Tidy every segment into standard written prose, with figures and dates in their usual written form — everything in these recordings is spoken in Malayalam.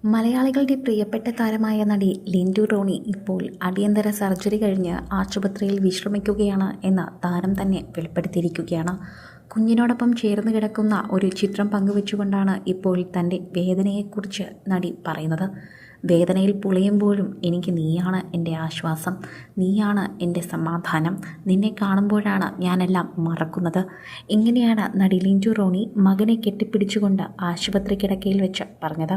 മലയാളികളുടെ പ്രിയപ്പെട്ട താരമായ നടി ലിൻഡു റോണി ഇപ്പോൾ അടിയന്തര സർജറി കഴിഞ്ഞ് ആശുപത്രിയിൽ വിശ്രമിക്കുകയാണ് എന്ന് താരം തന്നെ വെളിപ്പെടുത്തിയിരിക്കുകയാണ്. കുഞ്ഞിനോടൊപ്പം ചേർന്ന് കിടക്കുന്ന ഒരു ചിത്രം പങ്കുവെച്ചുകൊണ്ടാണ് ഇപ്പോൾ തൻ്റെ വേദനയെക്കുറിച്ച് നടി പറയുന്നത്. വേദനയിൽ പുളയുമ്പോഴും എനിക്ക് നീയാണ് എൻ്റെ ആശ്വാസം, നീയാണ് എൻ്റെ സമാധാനം, നിന്നെ കാണുമ്പോഴാണ് ഞാനെല്ലാം മറക്കുന്നത്. ഇങ്ങനെയാണ് നടി ലിൻഡു റോണി മകനെ കെട്ടിപ്പിടിച്ചുകൊണ്ട് ആശുപത്രി കിടക്കയിൽ വെച്ച് പറഞ്ഞത്.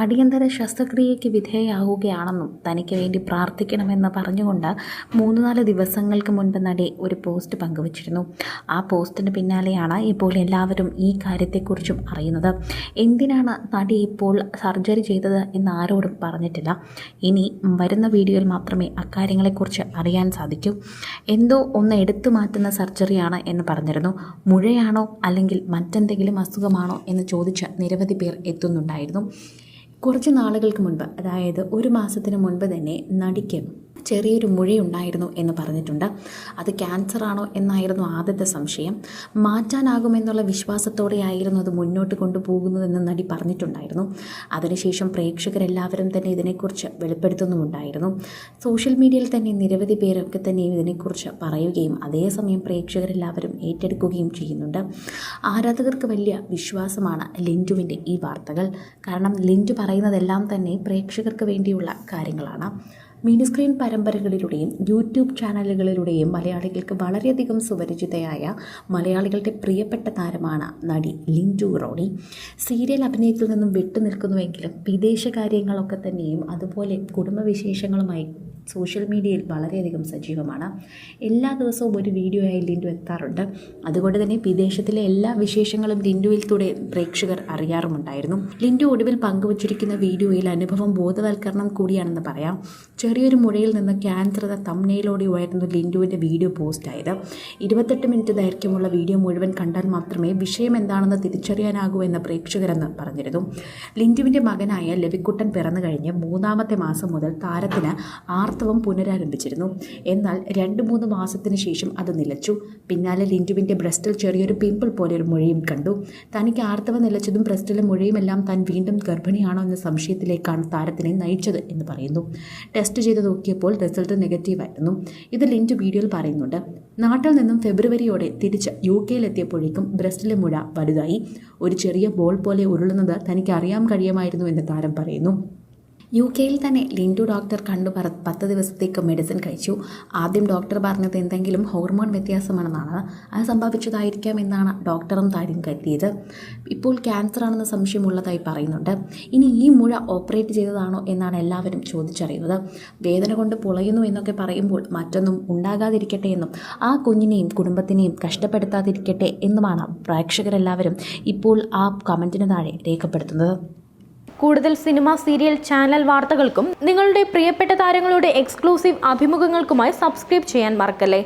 അടിയന്തര ശസ്ത്രക്രിയയ്ക്ക് വിധേയയാവുകയാണെന്നും തനിക്ക് വേണ്ടി പ്രാർത്ഥിക്കണമെന്ന് പറഞ്ഞുകൊണ്ട് 3-4 ദിവസങ്ങൾക്ക് മുൻപ് നടി ഒരു പോസ്റ്റ് പങ്കുവച്ചിരുന്നു. ആ പോസ്റ്റിന് പിന്നാലെയാണ് ഇപ്പോൾ എല്ലാവരും ഈ കാര്യത്തെക്കുറിച്ചും അറിയുന്നത്. എന്തിനാണ് നടി ഇപ്പോൾ സർജറി ചെയ്തത് എന്ന് ആരോടും പറഞ്ഞിട്ടില്ല. ഇനി വരുന്ന വീഡിയോയിൽ മാത്രമേ അക്കാര്യങ്ങളെക്കുറിച്ച് അറിയാൻ സാധിക്കൂ. എന്തോ ഒന്ന് എടുത്തു മാറ്റുന്ന സർജറിയാണ് എന്ന് പറഞ്ഞിരുന്നു. മുഴയാണോ അല്ലെങ്കിൽ മറ്റെന്തെങ്കിലും അസുഖമാണോ എന്ന് ചോദിച്ച് നിരവധി പേർ എത്തുന്നുണ്ടായിരുന്നു. കുറച്ച് നാളുകൾക്ക് മുൻപ്, അതായത് 1 മാസത്തിന് മുൻപ് തന്നെ നടിക്ക് ചെറിയൊരു മുഴയുണ്ടായിരുന്നു എന്ന് പറഞ്ഞിട്ടുണ്ട്. അത് ക്യാൻസറാണോ എന്നായിരുന്നു ആദ്യത്തെ സംശയം. മാറ്റാനാകുമെന്നുള്ള വിശ്വാസത്തോടെയായിരുന്നു അത് മുന്നോട്ട് കൊണ്ടുപോകുന്നതെന്ന് നടി പറഞ്ഞിട്ടുണ്ടായിരുന്നു. അതിനുശേഷം പ്രേക്ഷകരെല്ലാവരും തന്നെ ഇതിനെക്കുറിച്ച് വെളിപ്പെടുത്തുന്നുമുണ്ടായിരുന്നു. സോഷ്യൽ മീഡിയയിൽ തന്നെ നിരവധി പേരൊക്കെ തന്നെ ഇതിനെക്കുറിച്ച് പറയുകയും അതേസമയം പ്രേക്ഷകരെല്ലാവരും ഏറ്റെടുക്കുകയും ചെയ്യുന്നുണ്ട്. ആരാധകർക്ക് വലിയ വിശ്വാസമാണ് ലിൻഡുവിൻ്റെ ഈ വാർത്തകൾ. കാരണം ലിൻഡു പറയുന്നതെല്ലാം തന്നെ പ്രേക്ഷകർക്ക് വേണ്ടിയുള്ള കാര്യങ്ങളാണ്. മിനി സ്ക്രീൻ പരമ്പരകളിലൂടെയും യൂട്യൂബ് ചാനലുകളിലൂടെയും മലയാളികൾക്ക് വളരെയധികം സുപരിചിതയായ മലയാളികളുടെ പ്രിയപ്പെട്ട താരമാണ് നടി ലിൻഡു റോണി. സീരിയൽ അഭിനയത്തിൽ നിന്നും വിട്ടുനിൽക്കുന്നുവെങ്കിലും വിദേശ കാര്യങ്ങളൊക്കെ തന്നെയും അതുപോലെ കുടുംബവിശേഷങ്ങളുമായി സോഷ്യൽ മീഡിയയിൽ വളരെയധികം സജീവമാണ്. എല്ലാ ദിവസവും ഒരു വീഡിയോ ആയി ലിൻഡു എത്താറുണ്ട്. അതുകൊണ്ട് തന്നെ വിദേശത്തിലെ എല്ലാ വിശേഷങ്ങളും ലിൻഡുവിലൂടെ പ്രേക്ഷകർ അറിയാറുമുണ്ടായിരുന്നു. ലിൻഡു ഒടുവിൽ പങ്കുവച്ചിരിക്കുന്ന വീഡിയോയിൽ അനുഭവം ബോധവൽക്കരണം കൂടിയാണെന്ന് പറയാം. ചെറിയൊരു മുഴയിൽ നിന്ന് ക്യാൻസർ എന്ന തംബ്നെയിലോടെ ഉയർന്നു ലിൻഡുവിൻ്റെ വീഡിയോ പോസ്റ്റായത്. 28 മിനിറ്റ് ദൈർഘ്യമുള്ള വീഡിയോ മുഴുവൻ കണ്ടാൽ മാത്രമേ വിഷയം എന്താണെന്ന് തിരിച്ചറിയാനാകൂ എന്ന് പ്രേക്ഷകരെന്ന് പറഞ്ഞിരുന്നു. ലിൻഡുവിൻ്റെ മകനായ ലവിക്കുട്ടൻ പിറന്നു കഴിഞ്ഞ് 3-ാമത്തെ മാസം മുതൽ താരത്തിന് ആർത്തവം പുനരാരംഭിച്ചിരുന്നു. എന്നാൽ 2-3 മാസത്തിന് ശേഷം അത് നിലച്ചു. പിന്നാലെ ലിൻഡുവിൻ്റെ ബ്രസ്റ്റിൽ ചെറിയൊരു പിമ്പിൾ പോലെ ഒരു മുഴയും കണ്ടു. തനിക്ക് ആർത്തവം നിലച്ചതും ബ്രസ്റ്റിലെ മുഴയുമെല്ലാം താൻ വീണ്ടും ഗർഭിണിയാണോ എന്ന സംശയത്തിലേക്കാണ് താരത്തിനെ നയിച്ചത് എന്ന് പറയുന്നു. ടെസ്റ്റ് ചെയ്ത് നോക്കിയപ്പോൾ റിസൾട്ട് നെഗറ്റീവായിരുന്നു. ഇത് ലിൻഡു വീഡിയോയിൽ പറയുന്നുണ്ട്. നാട്ടിൽ നിന്നും ഫെബ്രുവരിയോടെ തിരിച്ച് UK എത്തിയപ്പോഴേക്കും ബ്രസ്റ്റിലെ മുഴ വലുതായി. ഒരു ചെറിയ ബോൾ പോലെ ഉരുളുന്നത് തനിക്ക് അറിയാൻ കഴിയുമായിരുന്നു എന്ന് താരം പറയുന്നു. UK തന്നെ ലിൻഡു ഡോക്ടർ കണ്ടു 10 ദിവസത്തേക്ക് മെഡിസിൻ കഴിച്ചു. ആദ്യം ഡോക്ടർ പറഞ്ഞത് എന്തെങ്കിലും ഹോർമോൺ വ്യത്യാസമാണെന്നാണ്. അത് സംഭവിച്ചതായിരിക്കാം എന്നാണ് ഡോക്ടറും താരം കരുതിയത്. ഇപ്പോൾ ക്യാൻസറാണെന്ന സംശയമുള്ളതായി പറയുന്നുണ്ട്. ഇനി ഈ മുഴ ഓപ്പറേറ്റ് ചെയ്തതാണോ എന്നാണ് എല്ലാവരും ചോദിച്ചറിയുന്നത്. വേദന കൊണ്ട് പുളയുന്നു എന്നൊക്കെ പറയുമ്പോൾ മറ്റൊന്നും ഉണ്ടാകാതിരിക്കട്ടെ എന്നും ആ കുഞ്ഞിനെയും കുടുംബത്തിനെയും കഷ്ടപ്പെടുത്താതിരിക്കട്ടെ എന്നുമാണ് പ്രേക്ഷകരെല്ലാവരും ഇപ്പോൾ ആ കമൻറ്റിന് താഴെ രേഖപ്പെടുത്തുന്നത്. കൂടുതൽ സിനിമ, സീരിയൽ, ചാനൽ വാർത്തകൾക്കും നിങ്ങളുടെ പ്രിയപ്പെട്ട താരങ്ങളുടെ എക്സ്ക്ലൂസീവ് അഭിമുഖങ്ങൾക്കുമായി സബ്സ്ക്രൈബ് ചെയ്യാൻ മറക്കല്ലേ.